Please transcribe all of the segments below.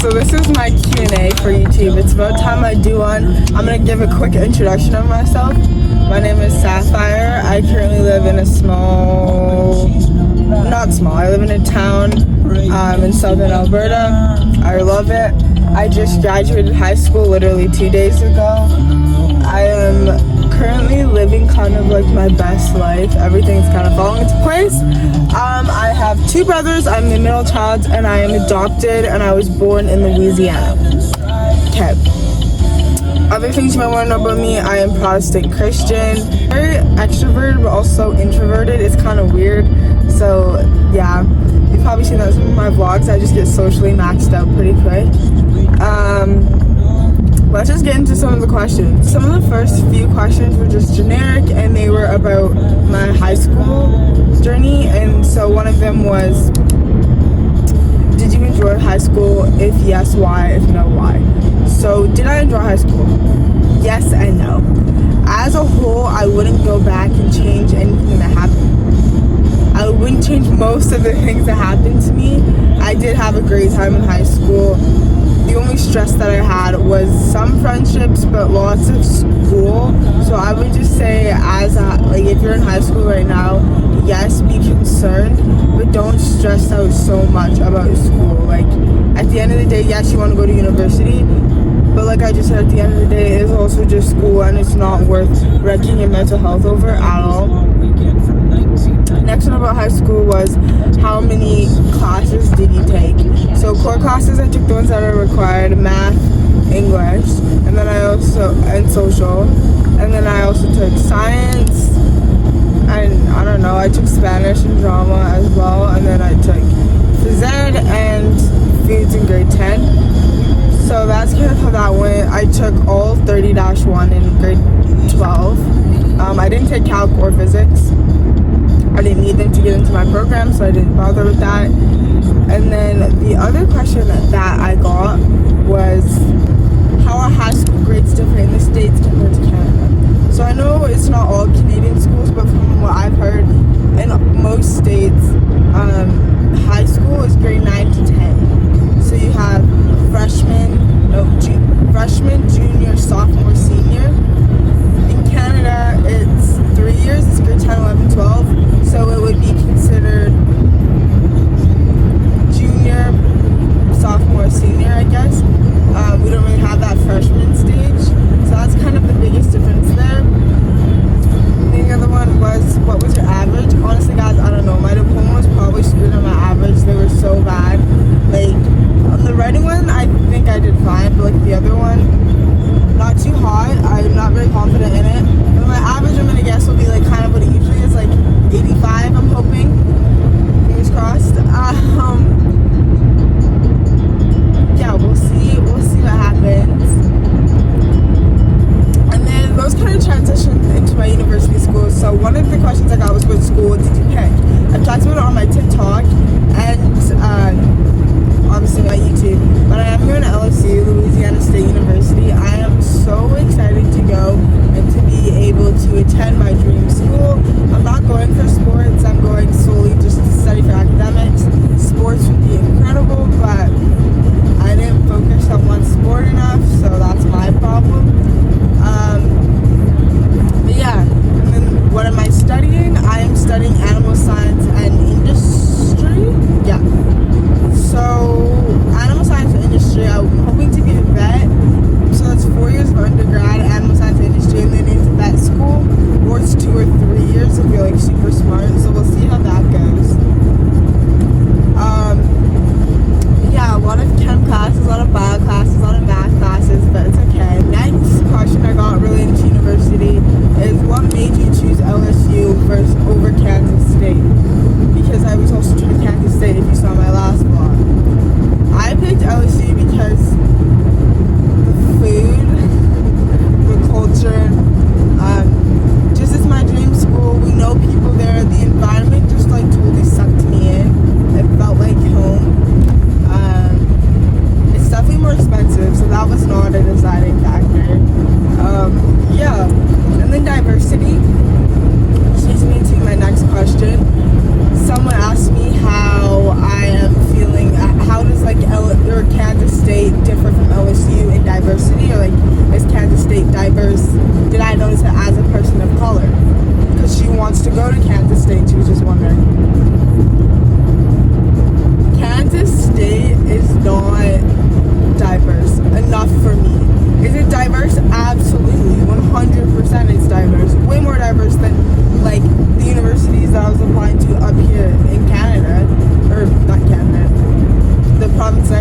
So this is my Q&A for YouTube. It's about time I do one. I'm going to give a quick introduction of myself. My name is Saph. I currently live in a I live in a town in southern Alberta. I love it. I just graduated high school literally 2 days ago. I am currently living kind of like my best life. Everything's kind of falling into place. I have 2 brothers. I'm the middle child and I am adopted and I was born in Louisiana. Okay. Other things you might want to know about me, I am Protestant Christian. Very extroverted but also introverted. It's kind of weird. So yeah, you've probably seen that in some of my vlogs. I just get socially maxed out pretty quick. Let's just get into some of the questions. Some of the first few questions were just generic and they were about my high school journey. And so one of them was, did you enjoy high school? If yes, why? If no, why? So did I enjoy high school? Yes and no. As a whole, I wouldn't go back and change anything that happened. I wouldn't change most of the things that happened to me. I did have a great time in high school. The only stress that I had was some friendships, but lots of school. So I would just say, if you're in high school right now, yes, be concerned, but don't stress out so much about school. Like, at the end of the day, yes, you want to go to university, but like I just said, at the end of the day, it is also just school, and it's not worth wrecking your mental health over at all. Next one about high school was, how many classes did you take? So core classes, I took the ones that are required: math, English, and then and social, and then I also took science, and I don't know, I took Spanish and drama as well, and then I took phys ed and foods in grade 10. So that's kind of how that went. I took all 30-1 in grade 12. I didn't take calc or physics. I didn't need them to get into my program, so I didn't bother with that. And then the other question that I got was, how are high school grades different in the States compared to Canada? So I know it's not all Canadian schools, but from what I've heard, in most states, high school is grade 9 to 10. So you have freshman, junior, sophomore, senior. In Canada, it's 3 years. It's grade 10, 11, 12. So it would be considered junior,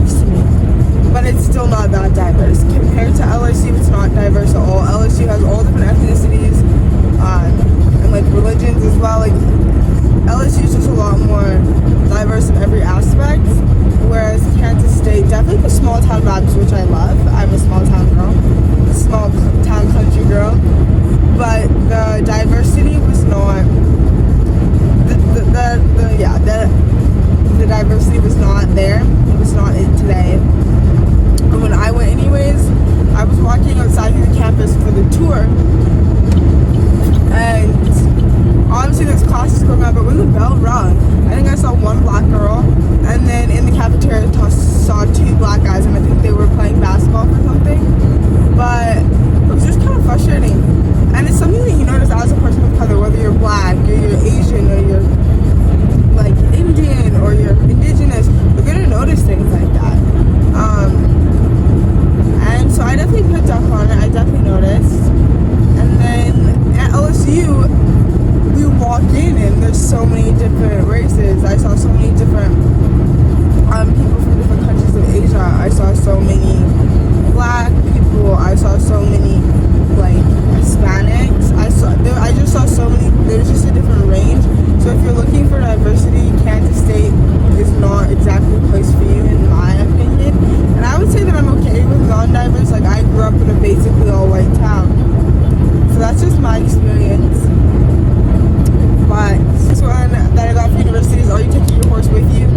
next to me. But it's still not that diverse. Compared to LSU, it's not diverse at all. LSU has all different ethnicities, and like religions as well. Like LSU is just a lot more diverse in every aspect. Whereas Kansas State, definitely the small town vibes, which I love. I'm a small town girl, small town country girl. But the diversity was not. The diversity was not there. It was not it today. And when I went anyways, I was walking outside of the campus for the tour. And obviously there's classes going on, but when the bell rung, I think I saw one black girl. And then in the cafeteria, I saw two black guys, and I think they were playing basketball or something. But it was just kind of frustrating. And it's something that you notice as a person of color, whether you're black, or you're Asian, or you're like Indian, or you're indigenous, you're gonna notice things like that. And so I definitely picked up on it. I definitely noticed. And then at LSU, we walk in and there's so many different races. I saw so many different people from different countries of Asia. I saw so many black people. I saw so many like Hispanics. I just saw so many. There's just a different range. So if you're looking for diversity, Kansas State is not exactly the place for you, in my opinion. And I would say that I'm okay with non-diverse. Like I grew up in a basically all-white town, so that's just my experience. But this one that I got for university is, are you taking your horse with you?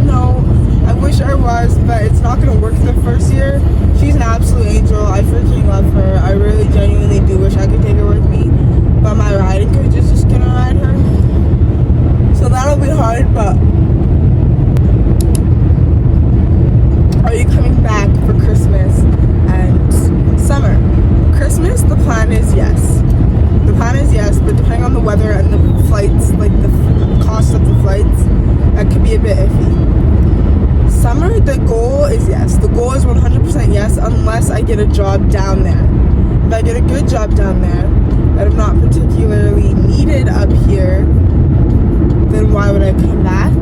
No, I wish I was, but it's not going to work the first year. She's an absolute angel. I freaking love her. I really genuinely do wish I could take her with me, but my riding coach is just going to ride her. So that'll be hard, but are you coming back for Christmas and summer? Christmas, the plan is yes. The plan is yes, but depending on the weather and the flights, like the cost of the flights, that could be a bit iffy. Summer, the goal is yes. The goal is 100% yes, unless I get a job down there. If I get a good job down there, that I'm not particularly needed up here, then why would I come back?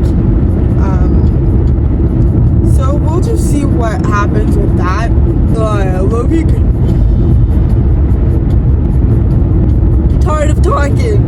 So we'll just see what happens with that. Loki, tired of talking.